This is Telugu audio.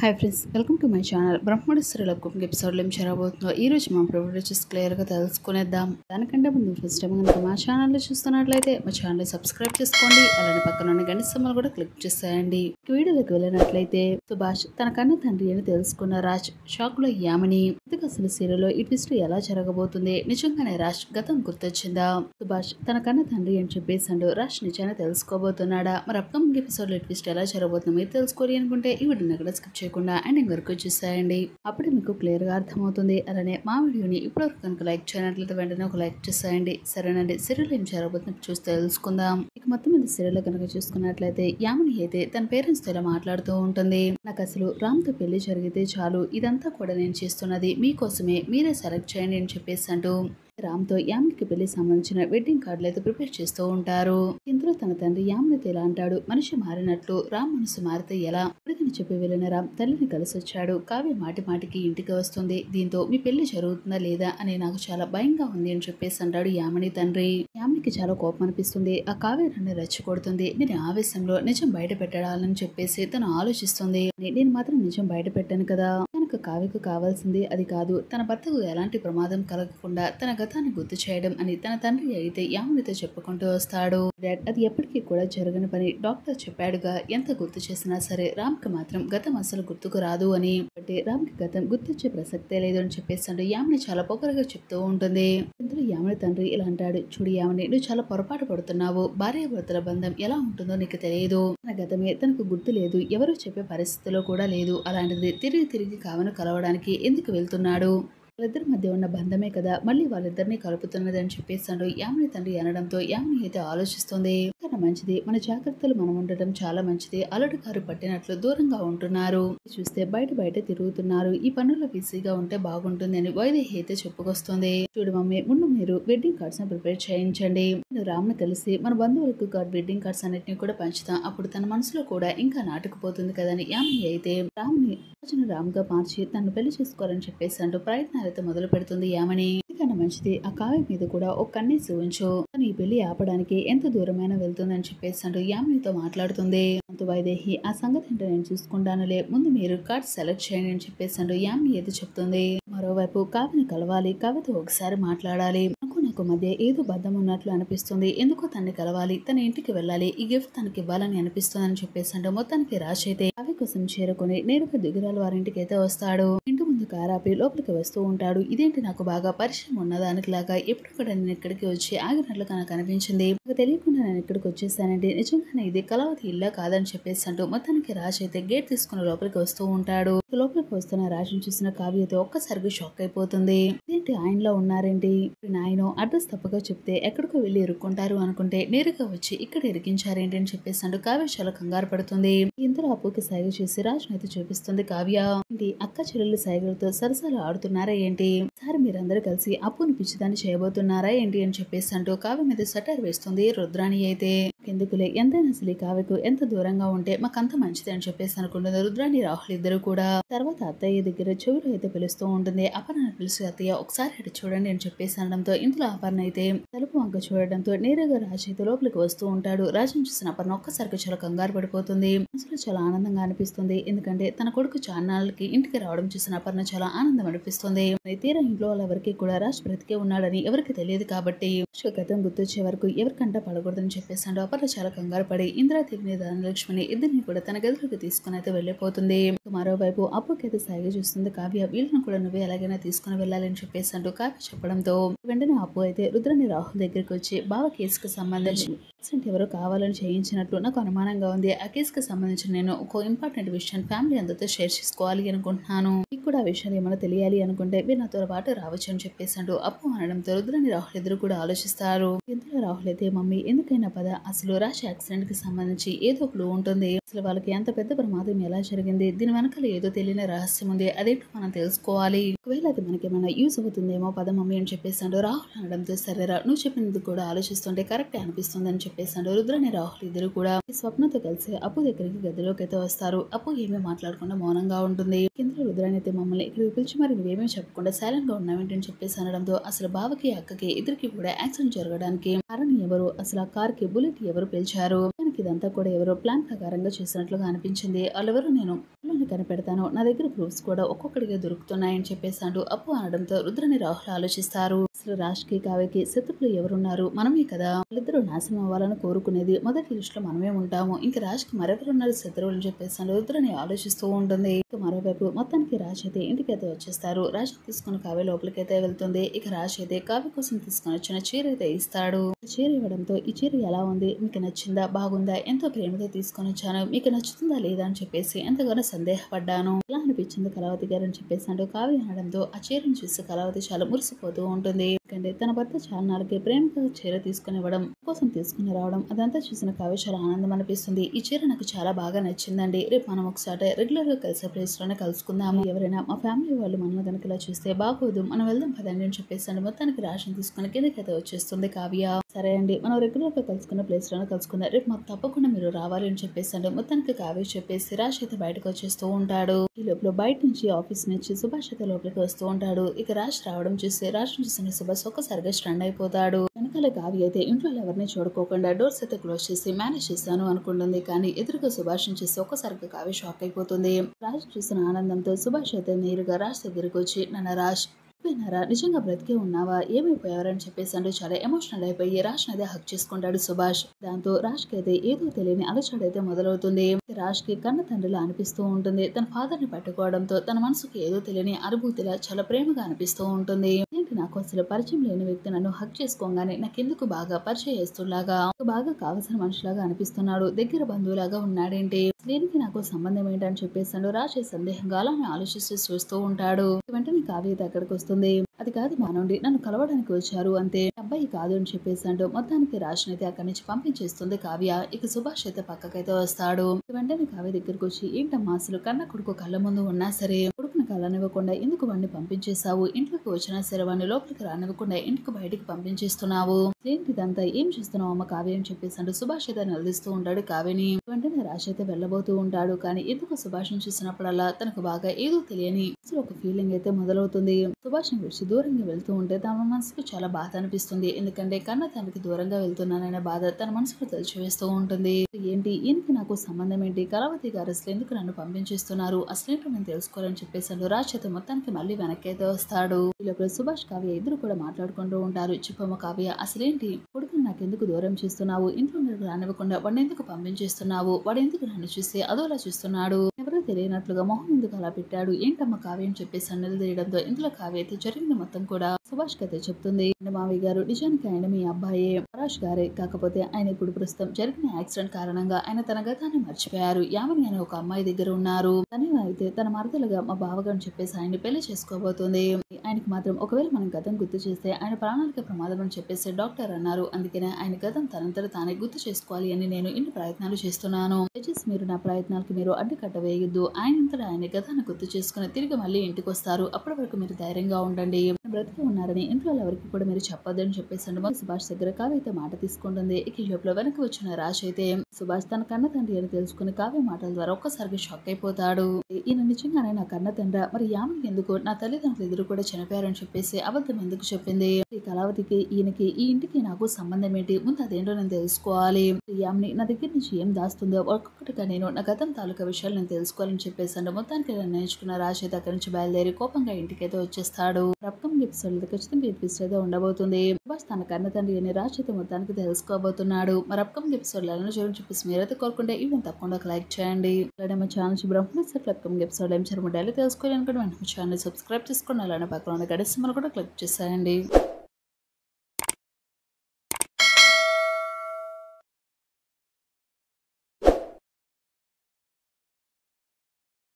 Hi friends, welcome to my channel. బ్రహ్మడి స్త్రీల కుకింగ్ ఎపిసోడ్లో ఏం జరగబోతుందో ఈ రోజు మా ప్రివ్యూ వచ్చేసి క్లియర్గా తెలుసుకునేద్దాం. దానికంటే ముందు ఫస్ట్ టైం కనుక మా ఛానల్లో చూస్తున్నట్లయితే మా ఛానల్ సబ్స్క్రైబ్ చేసుకోండి. అలానే పక్కన ఉన్న గంట సింబల్ కూడా క్లిక్ చేసేయండి. వీడియోలోకి వెళ్ళినట్లయితే సుభాష్ తన కన్న తండ్రి అని తెలుసుకున్న రాజ్ షాక్ లో యామిని. ఇంతకు అసలు సీరియల్లో ఈ ట్విస్ట్ ఎలా జరగబోతుంది? నిజంగానే రాజ్ గతం గుర్తొచ్చిందా? సుభాష్ తన కన్న తండ్రి అని చెప్పేసాడు. రాజ్ నిజాన్ని తెలుసుకోబోతున్నాడా? మరి అప్కమింగ్ ఎపిసోడ్ లో ట్విస్ట్ ఎలా జరగబోతుందో మీరు తెలుసుకోవాలి అనుకుంటే ఈ వీడియోని కూడా స్కిప్ చేయకుండా ఎండింగ్ వరకు చూసేయండి. అప్పుడే మీకు క్లియర్ గా అర్థమవుతుంది. అలానే మా వీడియోని ఇప్పటివరకు కనుక లైక్ చేయనట్లయితే వెంటనే ఒక లైక్ చేసేయండి. సరేనండి, సీరియల్ ఏం జరగబోతుందో చూసి తెలుసుకుందాం. ఇక మొత్తం మీద సీరియల్ కనుక చూసుకున్నట్లయితే యామిని అయితే తన పేరెంట్స్ తో ఇలా మాట్లాడుతూ ఉంటుంది. నాకు అసలు రామ్ తో పెళ్లి జరిగితే చాలు, ఇదంతా కూడా నేను చేస్తున్నది మీకోసమే, మీరే సెలెక్ట్ చేయండి అని చెప్పేసి అంటూ రామ్ తో యామినికి పెళ్లి సంబంధించిన వెడ్డింగ్ కార్డులు అయితే ప్రిపేర్ చేస్తూ ఉంటారు. ఇందులో తన తండ్రి యామినితో ఇలా అంటాడు, మనిషి మారినట్లు రామ్ మనసు మారితే ఎలా? ఇప్పటికని చెప్పి వెళ్ళిన రామ్ తల్లిని కలిసి వచ్చాడు. కావ్య మాటి మాటికి ఇంటికి వస్తుంది. దీంతో మీ పెళ్లి జరుగుతుందా లేదా అని నాకు చాలా భయంగా ఉంది అని చెప్పేసి అంటాడు యామిని తండ్రి. యామినికి చాలా కోపం అనిపిస్తుంది. ఆ కావ్య నన్ను రెచ్చగొడుతుంది. నేను ఆవేశంలో నిజం బయట పెట్టాలని చెప్పేసి తను ఆలోచిస్తుంది. నేను మాత్రం నిజం బయట పెట్టాను కదా. కనుక కావ్యకు కావాల్సింది అది కాదు, తన భర్తకు ఎలాంటి ప్రమాదం కలగకుండా తన గతాన్ని గుర్తు చేయడం అని తన తండ్రి అయితే యామినితో చెప్పుకుంటూ వస్తాడు. డాడ్, అది ఎప్పటికీ కూడా జరగని పని. డాక్టర్ చెప్పాడుగా, ఎంత గుర్తు చేసినా సరే రామ్ కి మాత్రం గతం అసలు గుర్తుకు రాదు అని. అంటే రామ్ కి గతం గుర్తొచ్చే ప్రసక్తే లేదు అని చెప్పేసాడు. యామిని చాలా పొగరుగా చెప్తూ ఉంటుంది. ఇందులో యామిని తండ్రి ఇలా అంటాడు, చూడు యామిని, నువ్వు చాలా పొరపాటు పడుతున్నావు. భార్యాభర్తల బంధం ఎలా ఉంటుందో నీకు తెలియదు. తన గతమే తనకు గుర్తు లేదు, ఎవరు చెప్పే పరిస్థితిలో కూడా లేదు. అలాంటిది తిరిగి కావను కలవడానికి ఎందుకు వెళ్తున్నాడు? వాళ్ళిద్దరి మధ్య ఉన్న బంధమే కదా మళ్ళీ వాళ్ళిద్దరిని కలుపుతున్నది అని చెప్పేసాడు యామిని తండ్రి అనడంతో యామిని అయితే ఆలోచిస్తుంది. కన్నా మంచిది, మన జాగ్రత్తలు మనం ఉండటం చాలా మంచిది. అలడు కారు పట్టినట్లు దూరంగా ఉంటున్నారు. చూస్తే బయట తిరుగుతున్నారు. ఈ పనుల్లో బిజీగా ఉంటే బాగుంటుంది అని వైదేహి అయితే చెప్పుకొస్తుంది. చూడు మమ్మీ, ముందు మీరు వెడ్డింగ్ కార్డ్స్ ని ప్రిపేర్ చేయించండి. నేను రామ్ని కలిసి మన బంధువులకు వెడ్డింగ్ కార్డ్స్ అన్నిటిని కూడా పంచుతాం. అప్పుడు తన మనసులో కూడా ఇంకా నాటుకుపోతుంది కదని యామిని అయితే రామ్ గా మార్చి తను పెళ్లి చేసుకోవాలని చెప్పేసి అంటూ ప్రయత్నాలైతే మొదలు పెడుతుంది యామిని. కన్నా మంచిది, ఆ కావ్య మీద కూడా ఒక కన్నేసి ఉంచు. తను ఈ పెళ్లి ఆపడానికి ఎంత దూరమైనా వెళ్తుందని చెప్పేసి అంటూ యామినితో మాట్లాడుతుంది. అంటూ వైదేహి, ఆ సంగతి ఏంటో నేను చూసుకుంటానులే, ముందు మీరు కార్డ్స్ సెలెక్ట్ చేయండి అని చెప్పేసి అంటూ యామిని అయితే చెప్తుంది. మరోవైపు కావ్యని కలవాలి, కావ్యతో ఒకసారి మాట్లాడాలి. నాకు మధ్య ఏదో బద్దం ఉన్నట్లు అనిపిస్తుంది. ఎందుకో తన్ని కలవాలి, తన ఇంటికి వెళ్ళాలి, ఈ గిఫ్ట్ తనకి ఇవ్వాలని అనిపిస్తుంది అని చెప్పేసి అంటే మొత్తానికి రాజ్ అయితే కావ్య కోసం చేరుకుని నేరుగా దిగురాలు వారింటికి అయితే వస్తాడు. ఇంటి ముందు కారాపి లోపలికి వస్తూ ఉంటాడు. ఇదేంటి, నాకు బాగా పరిచయం ఉన్నదానికి లాగా ఎప్పుడు కూడా నేను ఇక్కడికి వచ్చి ఆగినట్లుగా నాకు అనిపించింది. నాకు తెలియకుండా నేను ఇక్కడికి వచ్చేసానండి. నిజంగానే ఇది కళావతి ఇల్లా కాదని చెప్పేసి అంటూ మొత్తానికి రాజ్ అయితే గేట్ తీసుకుని లోపలికి వస్తూ ఉంటాడు. లోపలికి వస్తున్న రాజుని చూసిన కావ్యతో ఒక్కసారిగా షాక్ అయిపోతుంది. ఇదేంటి, ఆయనలో ఉన్నారేంటి? నాయన అడ్రస్ తప్పగా చెప్తే ఎక్కడికో వెళ్ళి ఇరుక్కుంటారు అనుకుంటే నేరుగా వచ్చి ఇక్కడ ఇరికించారేంటి అని చెప్పేసి అంటూ కావ్య చాలా కంగారు పడుతుంది. ఇంతలో అప్పుకి సైగ చేసి రాజును అయితే చూపిస్తుంది కావ్య. ఏంటి, అక్క చెల్లెళ్ళు సైగలతో సరసాలు ఆడుతున్నారా ఏంటి? సార్ మీరందరూ కలిసి అప్పుని పిచ్చిదాన్ని చేయబోతున్నారా ఏంటి అని చెప్పేసి అంటూ కావ్య మీద సటర్ వేస్తుంది రుద్రాణి అయితే. ఎందుకులే, ఎంతైనా అసలు ఈ కావ్యకు ఎంత దూరంగా ఉంటే మాకంత మంచిది అని చెప్పేసి అనుకుంటుంది రుద్రాణి రాహుల్ ఇద్దరు కూడా. తర్వాత అత్తయ్య దగ్గర చెవులు అయితే పిలుస్తూ ఉంటుంది. అపర్ణ పిలిచి, అత్తయ్య ఒకసారి అటు చూడండి అని చెప్పేసి అనడంతో ఇందులో అపర్ణ అయితే తలుపు వంక చూడడంతో నేరుగా రాజు అయితే లోపలికి వస్తూ ఉంటాడు. రాజును చూసిన అపర్ణ ఒక్కసారిగా చాలా కంగారు పడిపోతుంది. మనసులో చాలా ఆనందంగా అనిపిస్తుంది. ఎందుకంటే తన కొడుకు చాన్నాళ్ళకి ఇంటికి రావడం చూసిన అపర్ణ చాలా ఆనందం అనిపిస్తుంది. తీరా ఇంట్లో వాళ్ళెవరికి కూడా రాజ్ బ్రతికే ఉన్నాడని ఎవరికి తెలియదు కాబట్టి గతం గుర్తొచ్చే వరకు ఎవరికంటా పడకూడదని చెప్పేసాడు. అపర్ణ చాలా కంగారు పడి ఇంద్రాదేవిని ధనలక్ష్మిని ఇద్దరిని కూడా తన గదిలోకి తీసుకుని అయితే వెళ్ళిపోతుంది. మరోవైపు అప్పుకైతే సాగి చూస్తుంది కావ్య. వీళ్ళని కూడా నువ్వే ఎలాగైనా తీసుకుని వెళ్ళాలని చెప్పేసి అంటూ కావ్య చెప్పడంతో వెంటనే అప్పు అయితే రుద్రని రాహుల్ దగ్గరికి వచ్చి బావ కేసుకు సంబంధించి ఎవరో కావాలని చేయించినట్లు నాకు అనుమానంగా ఉంది. ఆ కేసుకు సంబంధించి నేను ఒక ఇంపార్టెంట్ విషయం ఫ్యామిలీ అందరితో షేర్ చేసుకోవాలి అనుకుంటున్నాను. మీకు కూడా ఆ విషయాలు ఏమైనా తెలియాలి అనుకుంటే మీరు నాతో పాటు రావచ్చు అని చెప్పేసాడు. అప్పు అనడంతో రుద్రని రాహుల్ ఇద్దరు కూడా ఆలోచిస్తారు. ఇంతలో రాహుల్ అయితే మమ్మీ ఎందుకైనా పద, అసలు రాజ్ యాక్సిడెంట్ కి సంబంధించి ఏదో ఒక క్లూ ఉంటుంది. అసలు వాళ్ళకి అంత పెద్ద ప్రమాదం ఎలా జరిగింది, దీని వెనకాల ఏదో తెలియని రహస్యం ఉంది, అదేంటో మనం తెలుసుకోవాలి. ఒకవేళ అది మనకేమైనా యూజ్ అవుతుందేమో పద మమ్మీ అని చెప్పేసాడు. రాహుల్ అనడంతో సరేరా, నువ్వు చెప్పినది కూడా ఆలోచిస్తుంటే కరెక్ట్ అనిపిస్తుంది అని చెప్పేసాడు. రుద్రని రాహుల్ ఇద్దరు కూడా స్వప్నతో కలిసి అప్పు దగ్గరికి గదిలోకి అయితే వస్తారు. అప్పు ఏమీ మాట్లాడకుండా మౌనంగా ఉంటుంది. కింద రుద్రాని అయితే మమ్మల్ని ఇక్కడికి పిలిచి మరి నువ్వేమీ చెప్పకుండా సైలెంట్ గా ఉన్నావేంటని చెప్పేసి అనడంతో అసలు బావకి అక్కకి ఇద్దరికి కూడా యాక్సిడెంట్ జరగడానికి కారణం ఎవరు, అసలు ఆ కార్ కి బుల్లెట్ ఎవరు పిలిచారు, ఇదంతా కూడా ఎవరో ప్లాన్ ప్రకారంగా చేసినట్లుగా అనిపించింది. వాళ్ళెవరో నేను కనిపెడతాను, నా దగ్గర ప్రూఫ్స్ కూడా ఒక్కొక్కడిగా దొరుకుతున్నాయని చెప్పేశాడు. అప్పు అనడంతో రుద్రని రాహుల్ ఆలోచిస్తారు. అసలు రాజ్కి కావ్యకి శత్రువులు ఎవరున్నారు? మనమే కదా. వాళ్ళిద్దరూ నాశనం అవ్వాలని కోరుకునేది. మొదటి లిస్ట్ లో మనమే ఉంటాము. ఇంకా రాజ్కి మరెవరున్నారు శత్రువులు అని చెప్పేసాను రుద్రని ఆలోచిస్తూ ఉంటుంది. ఇక మరోవైపు మొత్తానికి రాజ్ అయితే ఇంటికైతే వచ్చేస్తారు. రాజ్ తీసుకుని కావ్య లోపలికైతే వెళ్తుంది. ఇక రాజ్ అయితే కావ్య కోసం తీసుకుని వచ్చిన చీర అయితే ఇస్తాడు. చీర ఇవ్వడంతో ఈ చీర ఎలా ఉంది, మీకు నచ్చిందా, బాగుందా, ఎంతో ప్రేమతో తీసుకొని వచ్చాను, మీకు నచ్చుతుందా లేదా అని చెప్పేసి ఎంతగానో సందేహపడ్డాను. ఎలా అనిపించింది కళావతి గారు అని చెప్పేసాడు. కావ్య అనడంతో ఆ చీరను చూసి కళావతి చాలా మురిసిపోతూ ఉంటుంది. ఎందుకంటే తన భర్త చాలా నాలుగే ప్రేమగా చీర తీసుకుని ఇవ్వడం, కోసం తీసుకుని రావడం అదంతా చూసిన కావ్య చాలా ఆనందం అనిపిస్తుంది. ఈ చీర నాకు చాలా బాగా నచ్చిందండి. రేపు మనం ఒకసారి రెగ్యులర్ గా కలిసే ప్లేస్ లోనే కలుసుకుందాము. ఎవరైనా మా ఫ్యామిలీ వాళ్ళు మనల్ని కనుక ఇలా చూస్తే బాగోదు, మనం వెళ్దాం పదండి అని చెప్పేసాడు. మొత్తానికి రాషన్ తీసుకుని కిందకైతే వచ్చేస్తుంది కావ్య. సరే అండి, మనం రెగ్యులర్ గా కలుసుకున్న ప్లేస్ లోనే కలుసుకుందాం, రేపు మాకు తప్పకుండా మీరు రావాలి అని చెప్పేసాడు. మొత్తానికి కావ్య చెప్పేసి రాజ్ అయితే బయటకు వచ్చేస్తూ ఉంటాడు. ఈ లోపల బయట నుంచి ఆఫీస్ నుంచి సుభాష్ అయితే లోపలికి వస్తూ ఉంటాడు. ఇక రాజ్ రావడం చూసి రాజ్ చూసిన సుభాష్ ఒక్కసారిగా స్టండ్ అయిపోతాడు. వెనకాల కావ్య అయితే ఇంట్లో ఎవరిని చూడుకోకుండా డోర్స్ అయితే క్లోజ్ చేసి మేనేజ్ చేశాను అనుకుంటుంది. కానీ ఎదురుగా సుభాష్ చూసి ఒక్కసారిగా కావ్య షాక్ అయిపోతుంది. రాజ్ చూసిన ఆనందంతో సుభాష్ అయితే నేరుగా రాజ్ దగ్గరికి వచ్చి, నాన్న రాజ్ పోయినారా, నిజంగా బ్రతికే ఉన్నావా, ఏమైపోయావని చెప్పేసి చాలా ఎమోషనల్ అయిపోయి రాజ్ అదే హక్ చేసుకుంటాడు సుభాష్. దాంతో రాజ్ కి అయితే ఏదో తెలియని అలచడైతే మొదలవుతుంది. రాజ్ కి కన్న తండ్రిలా అనిపిస్తూ ఉంటుంది. తన ఫాదర్ ని పట్టుకోవడంతో తన మనసుకి ఏదో తెలియని అనుభూతిలా చాలా ప్రేమగా అనిపిస్తూ ఉంటుంది. ఏంటి, నాకు అసలు పరిచయం లేని వ్యక్తి నన్ను హక్ చేసుకోగానే నాకెందుకు బాగా పరిచయస్తులాగా, బాగా కావలసిన మనిషిలాగా అనిపిస్తున్నాడు, దగ్గర బంధువులాగా ఉన్నాడేంటి, దీనికి నాకు సంబంధం ఏంటని చెప్పేసాడు. రాజ్ సందేహంగా అలానే ఆలోచిస్తూ చూస్తూ ఉంటాడు. వెంటనే కావ్య అక్కడికి వస్తుంది. అది కాదు మానండి, నన్ను కలవడానికి వచ్చారు అంతే, అబ్బాయి కాదు అని చెప్పేసాడు. మొత్తానికి రాజ్ అయితే అక్కడి నుంచి పంపించేస్తుంది కావ్య. ఇక సుభాష్ అయితే పక్కకైతే వస్తాడు. వెంటనే కావ్య దగ్గరకు వచ్చి, ఏంటమ్మా అసలు కన్న కొడుకు కళ్ళ ముందు ఉన్నా సరే కొడుకుని కళ్ళనివ్వకుండా ఎందుకు వాడిని పంపించేశావు, ఇంట్లోకి వచ్చినా సరే వాడిని లోపలికి రానివ్వకుండా ఇంటికి బయటికి పంపించేస్తున్నావు, ఏంటిదంతా, ఏం చేస్తున్నావు అమ్మ కావ్య అని చెప్పేసాడు. సుభాష్ అయితే నిలదీస్తూ ఉంటాడు కావ్యని. వెంటనే రాజ్ అయితే వెళ్ళబోతూ ఉంటాడు. కానీ ఎందుకు సుభాష్ ని చూసినప్పుడల్లా తనకు బాగా ఏదో తెలియని ఒక ఫీలింగ్ అయితే మొదలవుతుంది. సుభాష్ ని విడిచి దూరంగా వెళ్తూ ఉంటే తన మనసుకు చాలా బాధ అనిపిస్తుంది. ఎందుకంటే కన్న తనకి దూరంగా వెళ్తున్నాననే బాధ తన మనసుకు తెలిసివేస్తూ ఉంటుంది. ఏంటి, ఈయనకి నాకు సంబంధం ఏంటి, కళావతి గారు అసలు ఎందుకు నన్ను పంపించేస్తున్నారు, అసలేంటో నేను తెలుసుకోవాలని చెప్పేసాడు. రాజ్ అయితే మొత్తానికి మళ్ళీ వెనక్కి అయితే వస్తాడు. ఈ లోపల సుభాష్ కావ్య ఇద్దరు కూడా మాట్లాడుకుంటూ ఉంటారు. చెప్పమ్మ కావ్య, అసలేంటి, కొడుకుని నాకెందుకు దూరం చేస్తున్నావు, ఇంట్లో రానివ్వకుండా వాడిని ఎందుకు పంపించేస్తున్నావు, వాడు ఎందుకు నన్ను చూసి అదోలా చూస్తున్నాడు, ఎవరో తెలియనట్లుగా మొహం ఎందుకు అలా పెట్టాడు, ఏంటమ్మ కావ్య అని చెప్పేసి నిలదీయడంతో ఇందులో కావ్య అయితే జరిగిన మొత్తం కూడా సుభాష్ కి అయితే చెప్తుంది. మావయ్య గారు, నిజానికి ఆయన మీ అబ్బాయే, పరాష్ గారే, కాకపోతే ఆయన ఇప్పుడు ప్రస్తుతం జరిగిన యాక్సిడెంట్ కారణంగా ఆయన తన గతాన్ని మర్చిపోయారు. యామిని అనే ఒక అమ్మాయి దగ్గర ఉన్నారు. తనే అయితే తన మరదలుగా మా బావగారు చెప్పేసి ఆయన్ని పెళ్లి చేసుకోబోతుంది. ఆయనకి మాత్రం ఒకవేళ మనం గతం గుర్తు చేస్తే ఆయన ప్రాణాలకు ప్రమాదం అని చెప్పేసి డాక్టర్ అన్నారు. అందుకనే ఆయన గతం తనంతట తానే గుర్తు చేసుకోవాలి అని నేను ఇన్ని ప్రయత్నాలు చేస్తున్నాను. దయచేసి మీరు నా ప్రయత్నాలకు మీరు అడ్డుకట్ట వేయొద్దు. ఆయనంతటా ఆయన గతాన్ని గుర్తు చేసుకుని తిరిగి మళ్ళీ ఇంటికి వస్తారు. అప్పటి వరకు మీరు ధైర్యంగా ఉండండి. బ్రతికి ఉన్నారని ఇంట్లో ఎవరికి కూడా మీరు చెప్పొద్దని చెప్పేసి సుభాష్ దగ్గర కావ్య అయితే మాట తీసుకుంటుంది. ఇక ఈ లోపల వెనక్కి వచ్చిన రాజ్ అయితే సుభాష్ తన కన్న తండ్రి అని తెలుసుకుని కావ్య మాటల ద్వారా ఒక్కసారిగా షాక్ అయిపోతాడు. ఈయన నిజంగానే నా కన్న తండ్రి, మరి యామిని ఎందుకు నా తల్లిదండ్రులు ఎదురు కూడా చనిపోయారని చెప్పేసి అబద్ధం ఎందుకు చెప్పింది, ఈ కళావతికి ఈయనకి ఈ ఇంటికి నాకు సంబంధం ఏంటి, ముందు అదేంటో నేను తెలుసుకోవాలి, యామిని నా దగ్గర నుంచి ఏం దాస్తుందో ఒక్కొక్కటిగా నేను నా గతం తాలూకా విషయాలు నేను తెలుసుకోవాలని చెప్పేసాను. మొత్తానికి నిర్ణయించుకున్న రాజ్ అయితే అక్కడి నుంచి బయలుదేరి కోపంగా ఇంటికైతే వచ్చేస్తాడు. అప్కమింగ్ ఎపిసోడ్ ఖచ్చితంగా ట్విస్ట్ అయితే ఉండబోతుంది. సుభాష్ తన కన్న తండ్రి అని రాజ్ అయితే మొత్తానికి తెలుసుకోబోతున్నాడు. మరి అప్కమింగ్ ఎపిసోడ్ ఎలా చూడని చెప్పేసి మీరైతే కోరుకుంటే ఇవి తప్పకుండా లైక్ చేయండి. అలానే మా ఛానల్ బ్రహ్మణి అప్కమింగ్ ఎపిసోడ్ ఏం జరుగుతుందో తెలుసుకోవాలనుకుంటే వెంటనే ఛానల్ సబ్స్క్రైబ్ చేసుకోండి. అలానే పక్కన ఉన్న గడిసి కూడా క్లిక్ చేసేయండి.